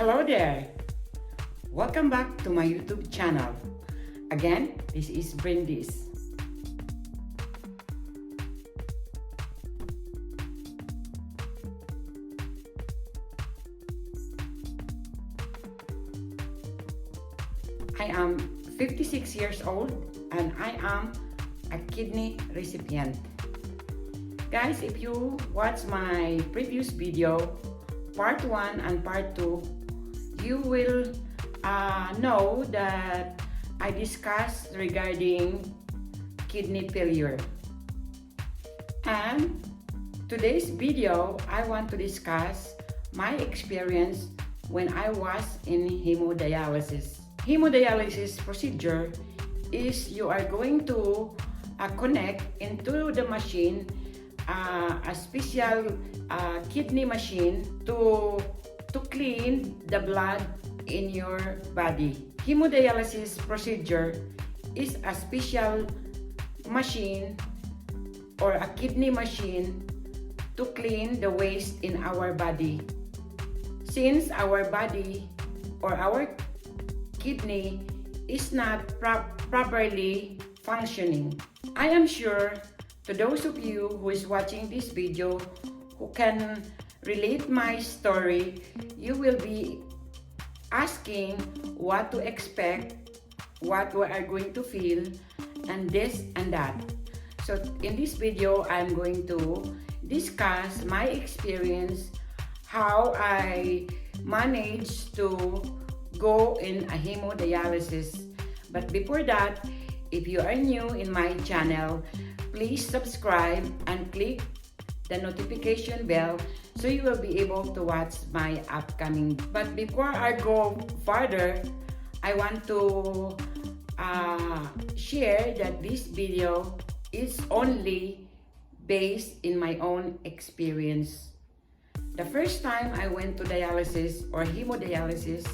Hello there! Welcome back to my YouTube channel. Again, this is Brindis. I am 56 years old and I am a kidney recipient. Guys, if you watch my previous video, part 1 and part 2, you will know that I discussed regarding kidney failure. And today's video, I want to discuss my experience when I was in hemodialysis. Hemodialysis procedure is you are going to connect into the machine a special kidney machine to clean the blood in your body. Hemodialysis procedure is a special machine or a kidney machine to clean the waste in our body. Since our body or our kidney is not properly functioning. I am sure to those of you who is watching this video who can relate my story, you will be asking what to expect, what we are going to feel, and this and that. So in this video, I'm going to discuss my experience, how I managed to go in a hemodialysis. But before that, if you are new in my channel, please subscribe and click the notification bell so you will be able to watch my upcoming. But before I go further, I want to share that this video is only based in my own experience. The first time I went to dialysis or hemodialysis,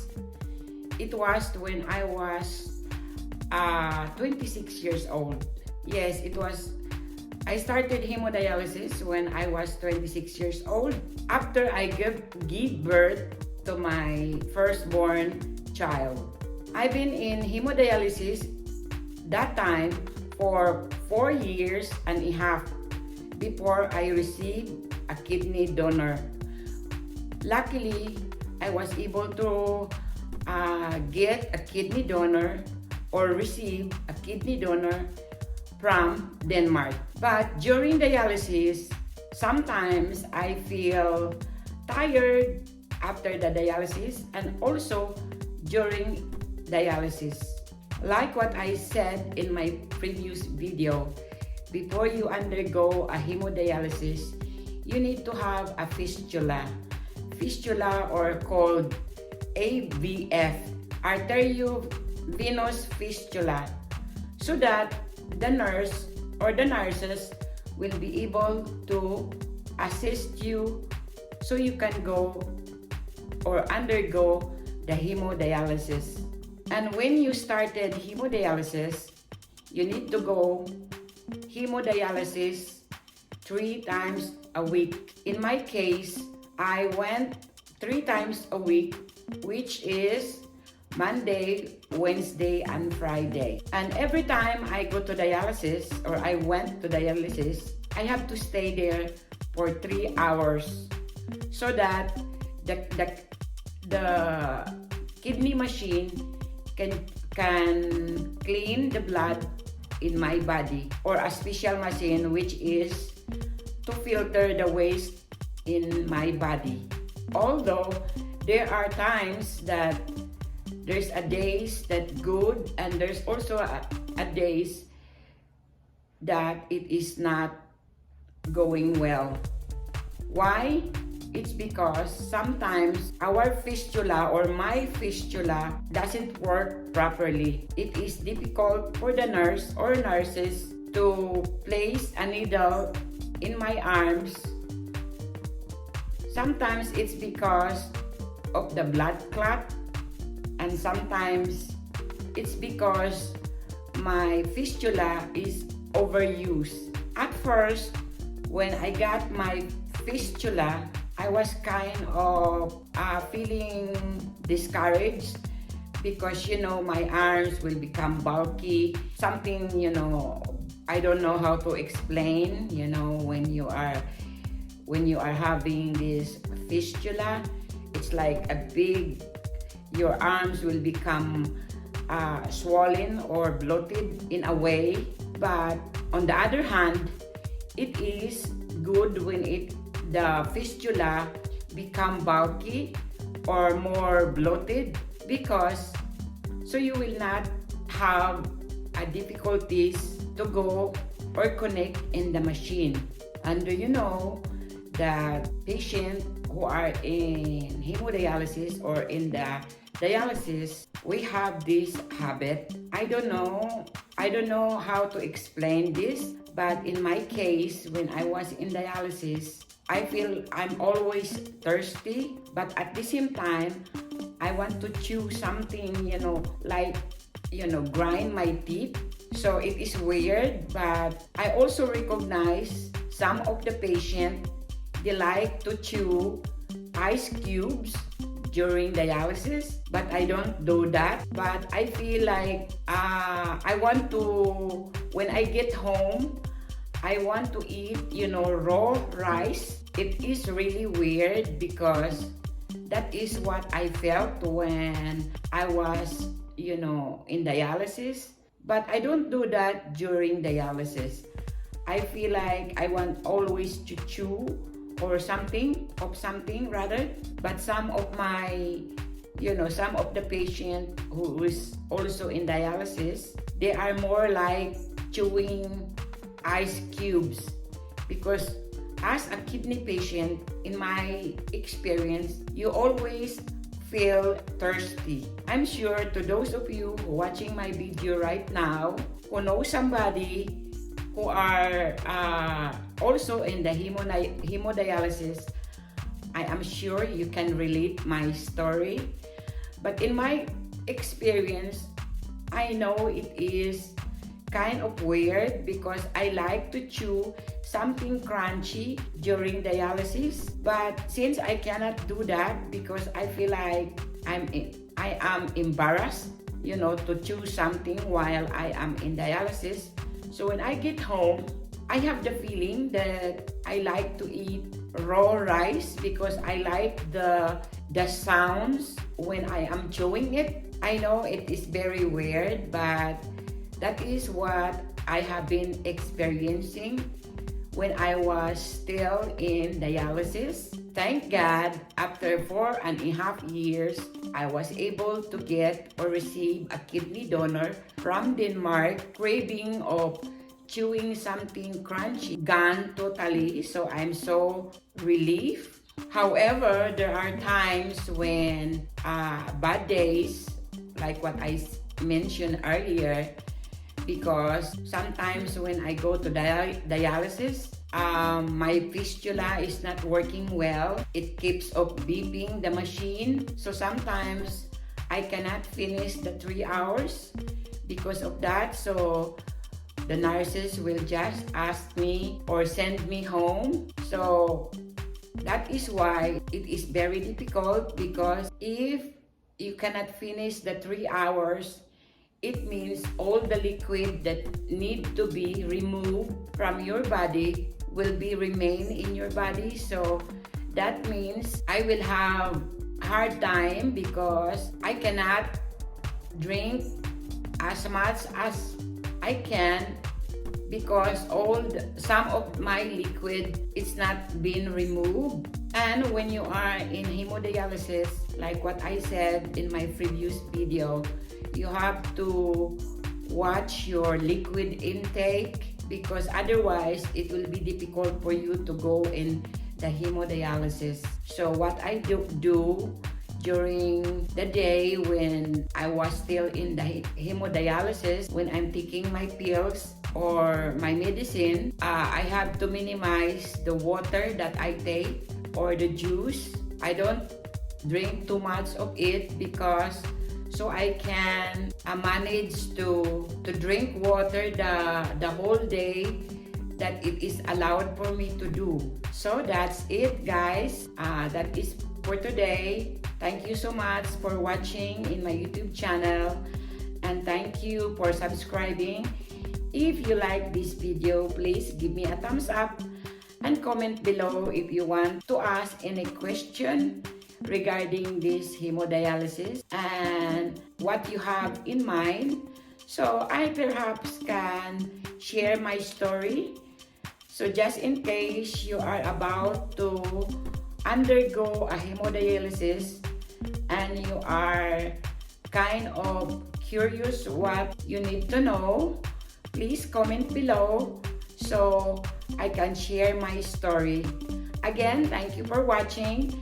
it was when I was 26 years old. Yes, it was. I started hemodialysis when I was 26 years old after I gave birth to my firstborn child. I've been in hemodialysis that time for 4 years and a half before I received a kidney donor. Luckily, I was able to get a kidney donor or receive a kidney donor from Denmark. But during dialysis, sometimes I feel tired after the dialysis and also during dialysis. Like what I said in my previous video, before you undergo a hemodialysis, you need to have a fistula. Fistula or called AVF, arteriovenous fistula, so that the nurse or the nurses will be able to assist you so you can go or undergo the hemodialysis. And when you started hemodialysis, you need to go hemodialysis 3 times a week. In my case, I went 3 times a week, which is Monday, Wednesday, and Friday. And every time I go to dialysis or I went to dialysis, I have to stay there for 3 hours so that the kidney machine can clean the blood in my body, or a special machine which is to filter the waste in my body. Although there are times that there's a days that good and there's also a days that it is not going well. Why? It's because sometimes our fistula or my fistula doesn't work properly. It is difficult for the nurse or nurses to place a needle in my arms. Sometimes it's because of the blood clot, and sometimes it's because my fistula is overused. At first, when I got my fistula, I was kind of feeling discouraged because my arms will become bulky, something I don't know how to explain. When you are having this fistula, it's like your arms will become swollen or bloated in a way. But on the other hand, it is good when the fistula become bulky or more bloated, because so you will not have difficulties to go or connect in the machine. And do you know that patients who are in hemodialysis or in the dialysis, we have this habit. I don't know how to explain this, but in my case, when I was in dialysis, I feel I'm always thirsty, but at the same time, I want to chew something, grind my teeth. So it is weird, but I also recognize some of the patients, they like to chew ice cubes during dialysis, but I don't do that. But I feel like I want to, when I get home, I want to eat, raw rice. It is really weird because that is what I felt when I was, in dialysis. But I don't do that during dialysis. I feel like I want always to chew or something rather. But some of the patient who is also in dialysis, they are more like chewing ice cubes, because as a kidney patient, in my experience, you always feel thirsty. I'm sure to those of you watching my video right now who know somebody who are also in the hemodialysis, I am sure you can relate my story. But in my experience, I know it is kind of weird because I like to chew something crunchy during dialysis. But since I cannot do that because I feel like I am embarrassed, to chew something while I am in dialysis. So when I get home, I have the feeling that I like to eat raw rice because I like the sounds when I am chewing it. I know it is very weird, but that is what I have been experiencing when I was still in dialysis. Thank God, after 4.5 years, I was able to get or receive a kidney donor from Denmark. Craving of chewing something crunchy gone totally, so I'm so relieved. However, there are times when bad days, like what I mentioned earlier, because sometimes when I go to dialysis, my fistula is not working well. It keeps up beeping the machine. So sometimes I cannot finish the 3 hours because of that. So the nurses will just ask me or send me home. So that is why it is very difficult, because if you cannot finish the 3 hours, it means all the liquid that need to be removed from your body will remain in your body. So that means I will have hard time because I cannot drink as much as I can because some of my liquid is not being removed. And when you are in hemodialysis, like what I said in my previous video, you have to watch your liquid intake because otherwise it will be difficult for you to go in the hemodialysis. So what I do during the day when I was still in the hemodialysis, when I'm taking my pills or my medicine, I have to minimize the water that I take or the juice. I don't drink too much of it because so I can manage to drink water the whole day that it is allowed for me to do. So that's it, guys. That is for today. Thank you so much for watching in my YouTube channel, and thank you for subscribing. If you like this video, please give me a thumbs up and comment below if you want to ask any question regarding this hemodialysis and what you have in mind, so I perhaps can share my story. So just in case you are about to undergo a hemodialysis and you are kind of curious what you need to know, please comment below so I can share my story. Again, thank you for watching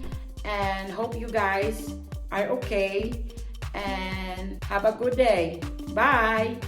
and hope you guys are okay and have a good day. Bye!